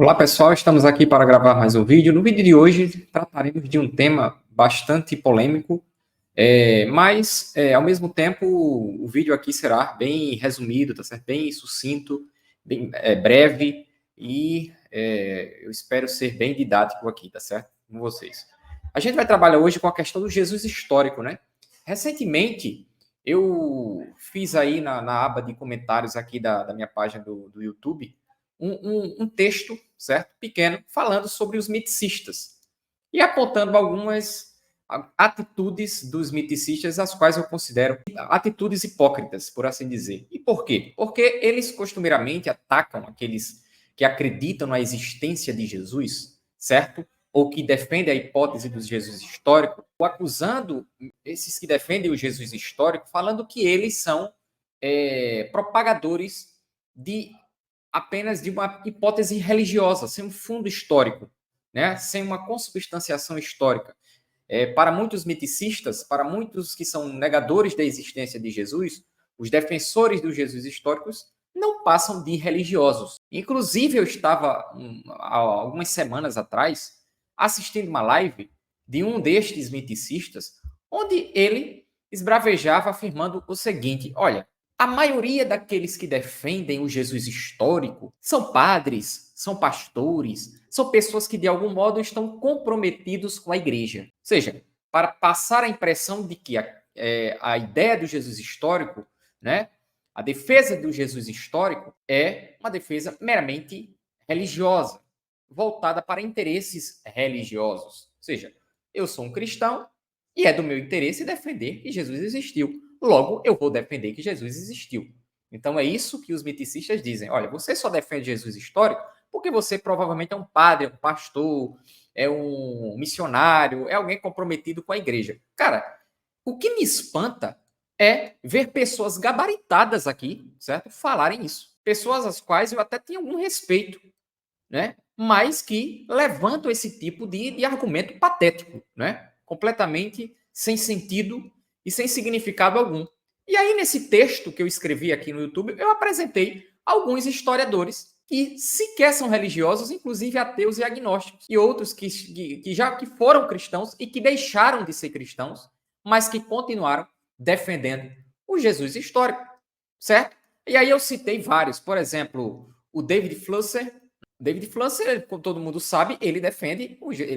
Olá pessoal, estamos aqui para gravar mais um vídeo. No vídeo de hoje trataremos de um tema bastante polêmico, mas ao mesmo tempo o vídeo aqui será bem resumido, tá certo? Bem sucinto, bem breve e eu espero ser bem didático aqui, tá certo? Com vocês. A gente vai trabalhar hoje com a questão do Jesus histórico, né? Recentemente eu fiz aí na aba de comentários aqui da minha página do YouTube um texto, certo? Pequeno, falando sobre os miticistas e apontando algumas atitudes dos miticistas, as quais eu considero atitudes hipócritas, por assim dizer. E por quê? Porque eles costumeiramente atacam aqueles que acreditam na existência de Jesus, certo? Ou que defendem a hipótese do Jesus histórico, acusando esses que defendem o Jesus histórico, falando que eles são propagadores de apenas de uma hipótese religiosa, sem um fundo histórico, né? Sem uma consubstanciação histórica. Para muitos miticistas, para muitos que são negadores da existência de Jesus, os defensores dos Jesus históricos não passam de religiosos. Inclusive, eu estava, há algumas semanas atrás, assistindo uma live de um destes miticistas, onde ele esbravejava afirmando o seguinte: olha, a maioria daqueles que defendem o Jesus histórico são padres, são pastores, são pessoas que de algum modo estão comprometidos com a igreja. Ou seja, para passar a impressão de que a ideia do Jesus histórico, né, a defesa do Jesus histórico é uma defesa meramente religiosa, voltada para interesses religiosos. Ou seja, eu sou um cristão e é do meu interesse defender que Jesus existiu. Logo, eu vou defender que Jesus existiu. Então é isso que os miticistas dizem. Olha, você só defende Jesus histórico porque você provavelmente é um padre, é um pastor, é um missionário, é alguém comprometido com a igreja. Cara, o que me espanta é ver pessoas gabaritadas aqui, certo? Falarem isso. Pessoas às quais eu até tenho algum respeito, né? Mas que levantam esse tipo de argumento patético, né? Completamente sem sentido e sem significado algum. E aí, nesse texto que eu escrevi aqui no YouTube, eu apresentei alguns historiadores que sequer são religiosos, inclusive ateus e agnósticos, e outros que já que foram cristãos e que deixaram de ser cristãos, mas que continuaram defendendo o Jesus histórico, certo? E aí eu citei vários, por exemplo, o David Flusser. David Flusser, como todo mundo sabe, ele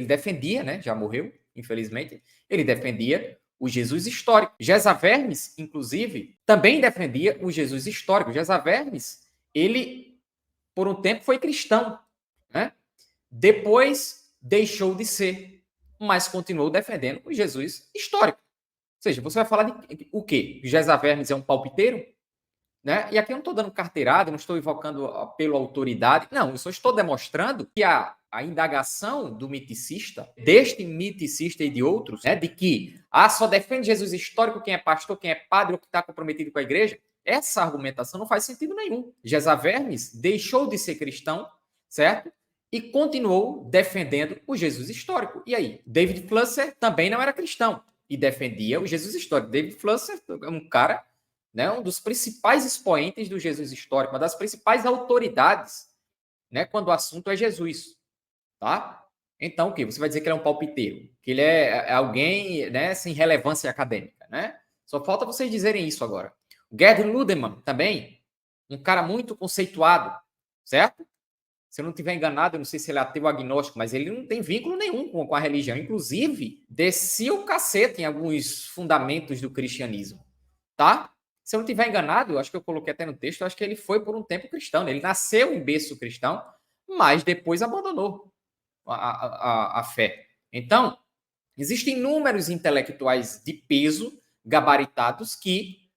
defendia, né? Já morreu, infelizmente. Ele defendia o Jesus histórico. Gesa Vermes, inclusive, também defendia o Jesus histórico. Gesa Vermes, ele, por um tempo, foi cristão, né? Depois deixou de ser, mas continuou defendendo o Jesus histórico. Ou seja, você vai falar de o quê? Gesa Vermes é um palpiteiro? Né? E aqui eu não estou dando carteirada, não estou invocando apelo à autoridade. Não, eu só estou demonstrando que a indagação do miticista, deste miticista e de outros, né, de que só defende Jesus histórico quem é pastor, quem é padre ou que está comprometido com a igreja, essa argumentação não faz sentido nenhum. Gesa Vermes deixou de ser cristão, certo? E continuou defendendo o Jesus histórico. E aí? David Flusser também não era cristão e defendia o Jesus histórico. David Flusser é um cara, né, um dos principais expoentes do Jesus histórico, uma das principais autoridades, né, quando o assunto é Jesus, tá? Então, o que? Você vai dizer que ele é um palpiteiro, que ele é alguém, né, sem relevância acadêmica, né? Só falta vocês dizerem isso agora. O Gerd Ludemann também, um cara muito conceituado, certo? Se eu não estiver enganado, eu não sei se ele é ateu ou agnóstico, mas ele não tem vínculo nenhum com a religião. Inclusive, descia o cacete em alguns fundamentos do cristianismo, tá? Se eu não estiver enganado, acho que eu coloquei até no texto, acho que ele foi por um tempo cristão, né? Ele nasceu em berço cristão, mas depois abandonou a fé. Então, existem inúmeros intelectuais de peso, gabaritados, que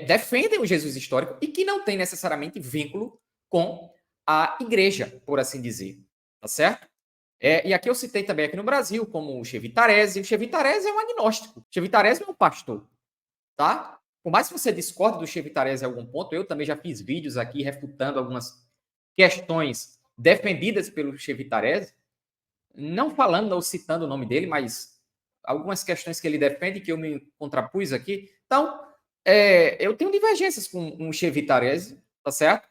defendem o Jesus histórico e que não têm necessariamente vínculo com a igreja, por assim dizer. Tá certo? E aqui eu citei também aqui no Brasil, como o Chevitarese. O Chevitarese é um agnóstico. O Chevitarese é um pastor. Tá? Por mais que você discorde do Chevitarese em algum ponto, eu também já fiz vídeos aqui refutando algumas questões defendidas pelo Chevitarese, não falando ou citando o nome dele, mas algumas questões que ele defende que eu me contrapus aqui. Então, eu tenho divergências com o Chevitarese, tá certo?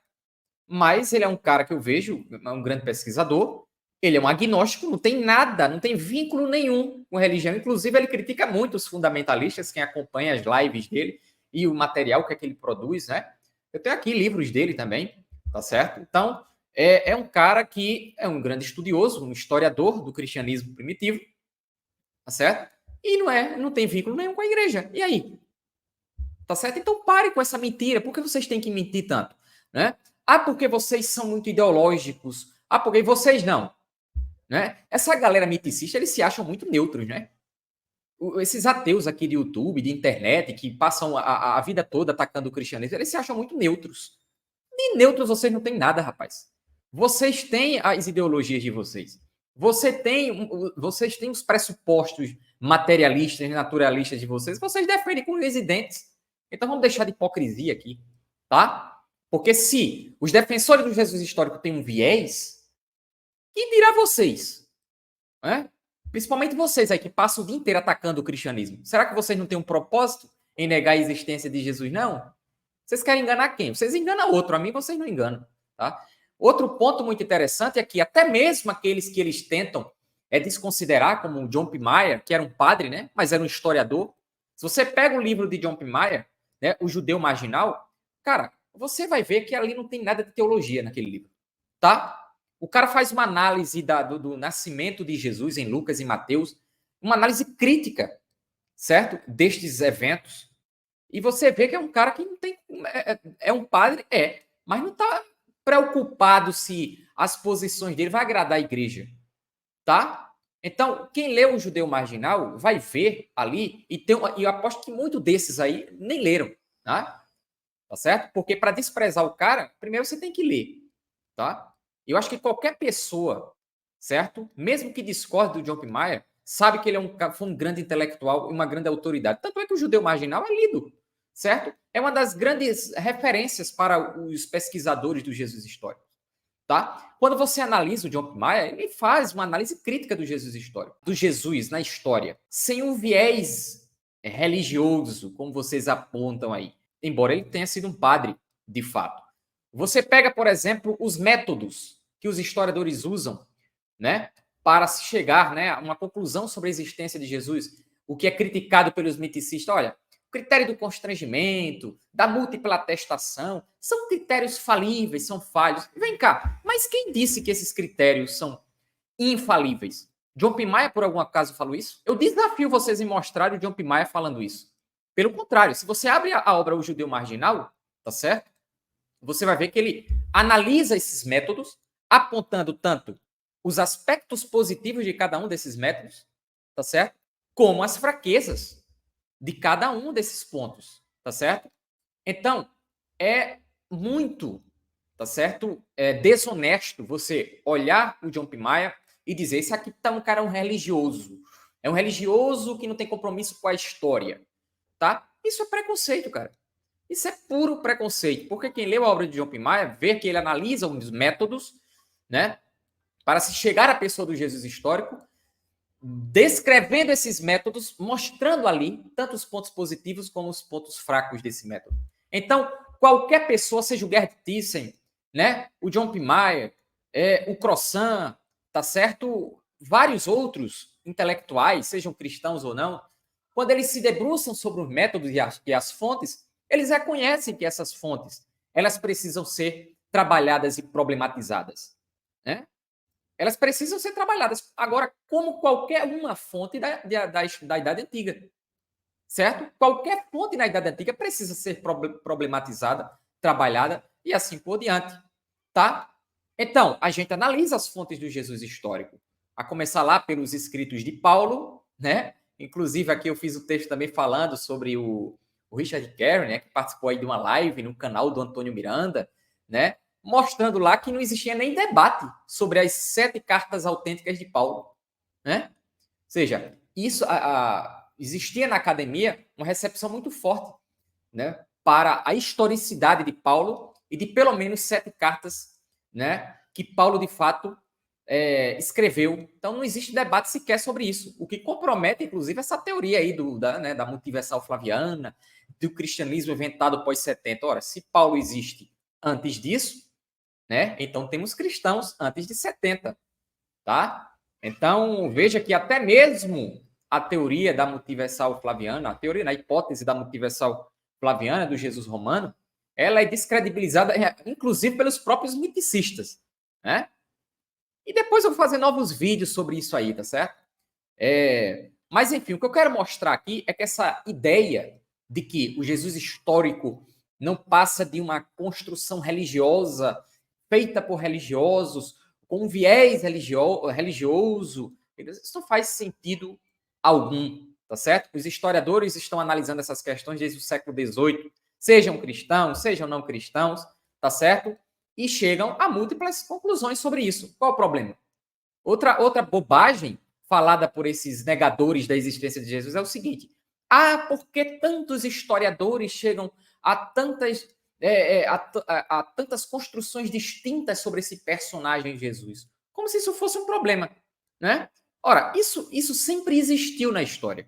mas ele é um cara que eu vejo, é um grande pesquisador, ele é um agnóstico, não tem nada, não tem vínculo nenhum com religião. Inclusive, ele critica muito os fundamentalistas, quem acompanha as lives dele e o material que é que ele produz, né? Eu tenho aqui livros dele também, tá certo? Então, é um cara que é um grande estudioso, um historiador do cristianismo primitivo, tá certo? E não tem vínculo nenhum com a igreja. E aí? Tá certo? Então pare com essa mentira. Por que vocês têm que mentir tanto? Né? Ah, porque vocês são muito ideológicos. Ah, porque vocês não. Né? Essa galera miticista, eles se acham muito neutros, né? Esses ateus aqui de YouTube, de internet, que passam a vida toda atacando o cristianismo, eles se acham muito neutros. De neutros vocês não têm nada, rapaz. Vocês têm as ideologias de vocês. Vocês têm os pressupostos materialistas, naturalistas de vocês. Vocês defendem com unhas e dentes. Então vamos deixar de hipocrisia aqui, tá? Porque se os defensores do Jesus histórico têm um viés, que dirá vocês? Né? Principalmente vocês aí que passam o dia inteiro atacando o cristianismo. Será que vocês não têm um propósito em negar a existência de Jesus, não? Vocês querem enganar quem? Vocês enganam outro, a mim vocês não enganam, tá? Outro ponto muito interessante é que até mesmo aqueles que eles tentam desconsiderar, como o John P. Mayer, que era um padre, né, mas era um historiador. Se você pega o livro de John P. Mayer, né, O Judeu Marginal, cara, você vai ver que ali não tem nada de teologia naquele livro, tá? O cara faz uma análise do nascimento de Jesus em Lucas e Mateus, uma análise crítica, certo? Destes eventos. E você vê que é um cara que não tem. É um padre, mas não está preocupado se as posições dele vai agradar a igreja, tá? Então, quem lê o Judeu Marginal vai ver ali, e eu aposto que muitos desses aí nem leram, tá? Tá certo? Porque para desprezar o cara, primeiro você tem que ler, tá? Eu acho que qualquer pessoa, certo? Mesmo que discorde do John P. Mayer, sabe que ele foi um grande intelectual e uma grande autoridade. Tanto é que o Judeu Marginal é lido, certo? É uma das grandes referências para os pesquisadores do Jesus histórico, tá? Quando você analisa o John P. Mayer, ele faz uma análise crítica do Jesus histórico, do Jesus na história, sem um viés religioso, como vocês apontam aí, embora ele tenha sido um padre, de fato. Você pega, por exemplo, os métodos que os historiadores usam, né, para se chegar, né, a uma conclusão sobre a existência de Jesus, o que é criticado pelos miticistas. Olha, o critério do constrangimento, da múltipla atestação, são critérios falíveis, são falhos. Vem cá, mas quem disse que esses critérios são infalíveis? John P. Mayer, por algum acaso, falou isso? Eu desafio vocês em mostrar o John P. Mayer falando isso. Pelo contrário, se você abre a obra O Judeu Marginal, tá certo? Você vai ver que ele analisa esses métodos, apontando tanto os aspectos positivos de cada um desses métodos, tá certo? Como as fraquezas de cada um desses pontos, tá certo? Então, é muito, tá certo? É desonesto você olhar o John P. Mayer e dizer, esse aqui tá um cara religioso. É um religioso que não tem compromisso com a história, tá? Isso é preconceito, cara. Isso é puro preconceito, porque quem leu a obra de John P. Mayer vê que ele analisa os métodos, né, para se chegar à pessoa do Jesus histórico, descrevendo esses métodos, mostrando ali tanto os pontos positivos como os pontos fracos desse método. Então, qualquer pessoa, seja o Gerd Thyssen, né, o John P. Mayer, o Crossan, tá certo? Vários outros intelectuais, sejam cristãos ou não, quando eles se debruçam sobre os métodos e as fontes, eles reconhecem que essas fontes elas precisam ser trabalhadas e problematizadas, né? Elas precisam ser trabalhadas. Agora, como qualquer uma fonte da Idade Antiga, certo? Qualquer fonte na Idade Antiga precisa ser problematizada, trabalhada e assim por diante, tá? Então, a gente analisa as fontes do Jesus histórico, a começar lá pelos escritos de Paulo, né? Inclusive, aqui eu fiz o texto também falando sobre o Richard Carey, né? Que participou aí de uma live no canal do Antônio Miranda, né? Mostrando lá que não existia nem debate sobre as 7 cartas autênticas de Paulo, né? Ou seja, isso existia na academia uma recepção muito forte, né, para a historicidade de Paulo e de pelo menos 7 cartas, né, que Paulo de fato escreveu. Então não existe debate sequer sobre isso, o que compromete inclusive essa teoria aí da multiversal flaviana, do cristianismo inventado pós 70. Ora, se Paulo existe antes disso, né? Então temos cristãos antes de 70, tá? Então veja que até mesmo a teoria da multiversal flaviana, a teoria, a hipótese da multiversal flaviana do Jesus romano, ela é descredibilizada, inclusive pelos próprios miticistas, né? E depois eu vou fazer novos vídeos sobre isso aí, tá certo? Mas enfim, o que eu quero mostrar aqui é que essa ideia de que o Jesus histórico não passa de uma construção religiosa feita por religiosos, com um viés religioso, isso não faz sentido algum, tá certo? Os historiadores estão analisando essas questões desde o século XVIII, sejam cristãos, sejam não cristãos, tá certo? E chegam a múltiplas conclusões sobre isso. Qual o problema? Outra bobagem falada por esses negadores da existência de Jesus é o seguinte: por que tantos historiadores chegam a tantas, a tantas construções distintas sobre esse personagem Jesus? Como se isso fosse um problema, né? Ora, isso sempre existiu na história,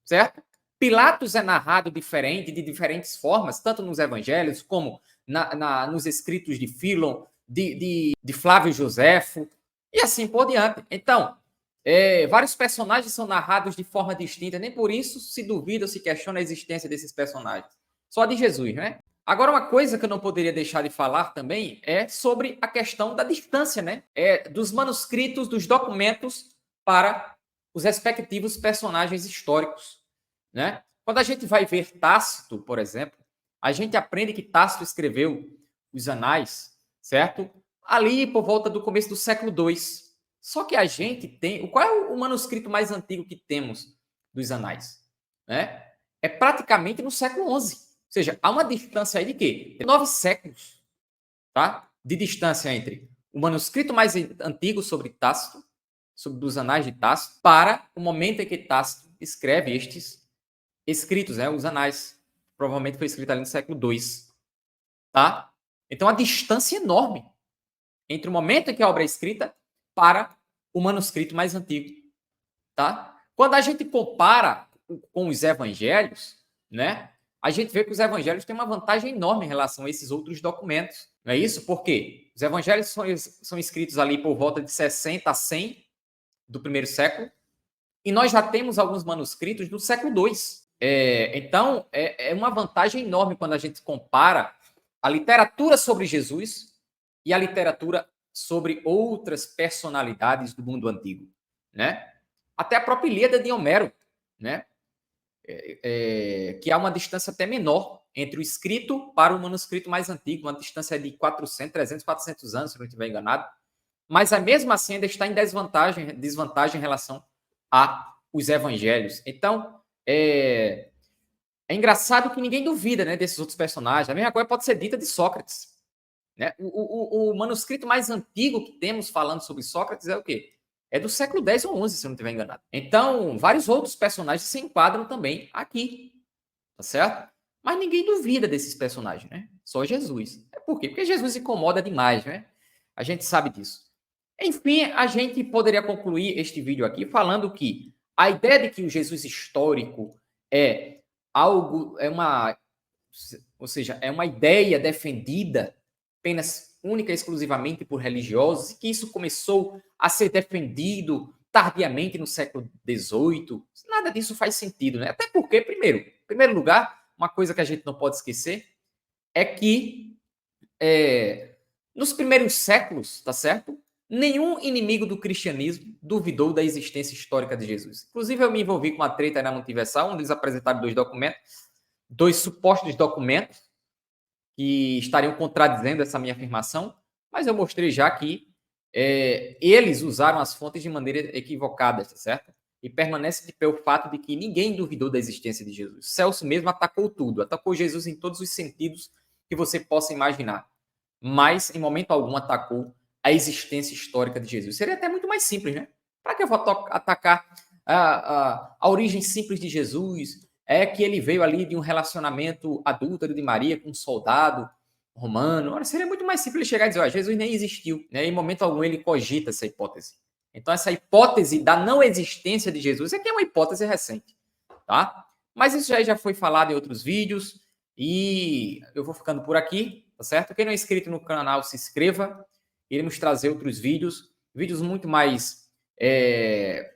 certo? Pilatos é narrado diferente, de diferentes formas, tanto nos evangelhos como nos escritos de Fílon, de Flávio Joséfo, e assim por diante. Então, vários personagens são narrados de forma distinta, nem por isso se duvida ou se questiona a existência desses personagens. Só de Jesus, né? Agora, uma coisa que eu não poderia deixar de falar também é sobre a questão da distância, né? Dos manuscritos, dos documentos para os respectivos personagens históricos, né? Quando a gente vai ver Tácito, por exemplo, a gente aprende que Tácito escreveu os Anais, certo? Ali por volta do começo do século II. Só que a gente tem... Qual é o manuscrito mais antigo que temos dos Anais? Né? É praticamente no século XI. Ou seja, há uma distância aí de quê? 9 séculos, tá? De distância entre o manuscrito mais antigo sobre Tácito, sobre os Anais de Tácito, para o momento em que Tácito escreve estes escritos, né? Os Anais. Provavelmente foi escrito ali no século II, tá? Então a distância é enorme entre o momento em que a obra é escrita para o manuscrito mais antigo, tá? Quando a gente compara com os evangelhos, né? A gente vê que os evangelhos têm uma vantagem enorme em relação a esses outros documentos. Não é isso? Porque os evangelhos são escritos ali por volta de 60 a 100 do primeiro século, e nós já temos alguns manuscritos do século II. Então, é uma vantagem enorme quando a gente compara a literatura sobre Jesus e a literatura sobre outras personalidades do mundo antigo, né? Até a própria Ilíada de Homero, né? Que há uma distância até menor entre o escrito para o manuscrito mais antigo, uma distância de 400, 300, 400 anos, se não estiver enganado. Mas, mesmo assim, ainda está em desvantagem em relação aos evangelhos. Então, é engraçado que ninguém duvida, né, desses outros personagens. A mesma coisa pode ser dita de Sócrates, né? O manuscrito mais antigo que temos falando sobre Sócrates é o quê? É do século X ou XI, se eu não estiver enganado. Então, vários outros personagens se enquadram também aqui, tá certo? Mas ninguém duvida desses personagens, né? Só Jesus. Por quê? Porque Jesus incomoda demais, né? A gente sabe disso. Enfim, a gente poderia concluir este vídeo aqui falando que a ideia de que o Jesus histórico é algo, ou seja, é uma ideia defendida apenas única e exclusivamente por religiosos, e que isso começou a ser defendido tardiamente no século XVIII. Nada disso faz sentido, né? Até porque, em primeiro lugar, uma coisa que a gente não pode esquecer é que nos primeiros séculos, tá certo? Nenhum inimigo do cristianismo duvidou da existência histórica de Jesus. Inclusive, eu me envolvi com uma treta na Multiversal, onde eles apresentaram dois supostos documentos que estariam contradizendo essa minha afirmação, mas eu mostrei já que eles usaram as fontes de maneira equivocada, tá certo? E permanece de pé o fato de que ninguém duvidou da existência de Jesus. Celso mesmo atacou tudo, atacou Jesus em todos os sentidos que você possa imaginar, mas em momento algum atacou a existência histórica de Jesus. Seria até muito mais simples, né? Para que eu vou atacar a origem simples de Jesus? É que ele veio ali de um relacionamento adúltero de Maria com um soldado romano. Ora, seria muito mais simples chegar e dizer, Jesus nem existiu, né? Em momento algum ele cogita essa hipótese. Então, essa hipótese da não existência de Jesus é que é uma hipótese recente, tá? Mas isso já foi falado em outros vídeos e eu vou ficando por aqui. tá certo? Quem não é inscrito no canal, se inscreva. Iremos trazer outros vídeos, vídeos muito mais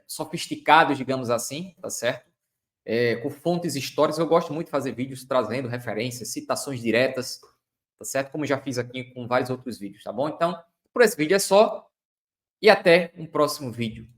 sofisticados, digamos assim, tá certo? Com fontes históricas. Eu gosto muito de fazer vídeos trazendo referências, citações diretas, tá certo? Como já fiz aqui com vários outros vídeos, tá bom? Então, por esse vídeo é só e até um próximo vídeo.